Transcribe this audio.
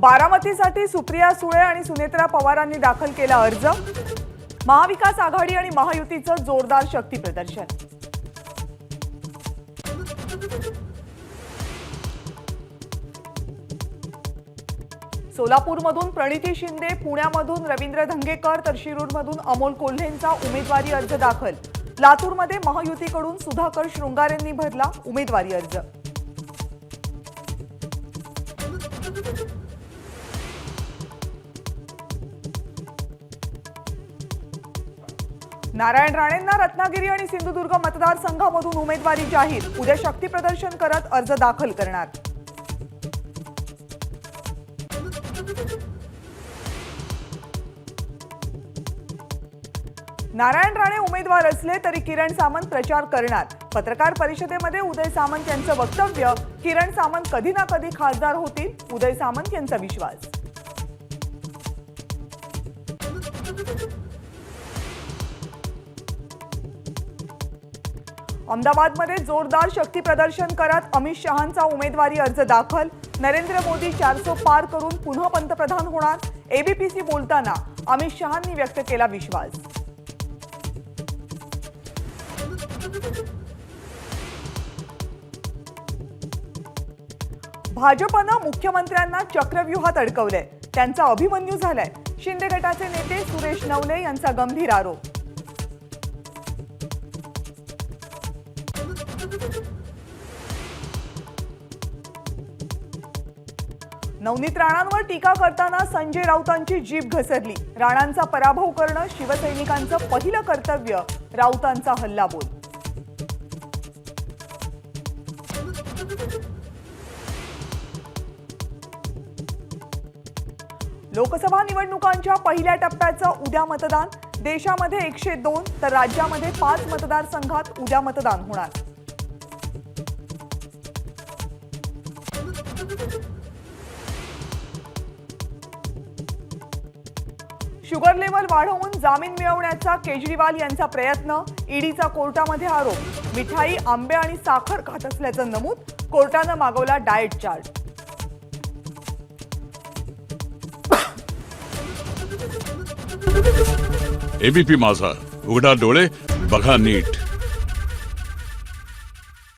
बारामतीसाठी सुप्रिया सुळे आणि सुनेत्रा पवारांनी दाखल केला अर्ज। महाविकास आघाडी आणि महायुतीचं जोरदार शक्ती प्रदर्शन। सोलापूरमधून प्रणिती शिंदे, पुण्यामधून रवींद्र धंगेकर तर शिरूरमधून अमोल कोल्हेंचा उमेदवारी अर्ज दाखल। लातूरमध्ये महायुतीकडून सुधाकर शृंगारेंनी भरला उमेदवारी अर्ज। नारायण राणेंना रत्नागिरी आणि सिंधुदुर्ग मतदारसंघामधून उमेदवारी जाहीर। उद्या शक्ती प्रदर्शन करत अर्ज दाखल करणार। नारायण राणे उमेदवार असले तरी किरण सामंत प्रचार करणार। पत्रकार परिषदेमध्ये उदय सामंत यांचं वक्तव्य, किरण सामंत कधी ना कधी खासदार होतील, उदय सामंत यांचा विश्वास। अहमदाबादमध्ये जोरदार शक्ती प्रदर्शन करत अमित शहांचा उमेदवारी अर्ज दाखल। नरेंद्र मोदी 400 पार करून पुन्हा पंतप्रधान होणार। एबीपीशी बोलताना अमित शहांनी व्यक्त केला विश्वास। भाजपनं मुख्यमंत्र्यांना चक्रव्यूहात अडकवलंय, त्यांचा अभिमन्यू झालाय। शिंदे गटाचे नेते सुरेश नवले यांचा गंभीर आरोप। नवनीत राणांवर टीका करताना संजय राऊतांची जीभ घसरली। राणांचा पराभव करणं शिवसैनिकांचं पहिलं कर्तव्य, राऊतांचा हल्लाबोल। लोकसभा निवडणुकांच्या पहिल्या टप्प्याचं उद्या मतदान। देशामध्ये 102 तर राज्यामध्ये 5 मतदारसंघात उद्या मतदान होणार। शुगर लेवल वाढवून जामीन मिळवण्याचा केजरीवाल यांचा प्रयत्न। ईडीचा कोर्टामध्ये आरोप, मिठाई, आंबे आणि साखर खात असल्याचं नमूद। कोर्टानं मागवला डाएट चार्ट। एबीपी माझा, उघडा डोळे बघा नीट।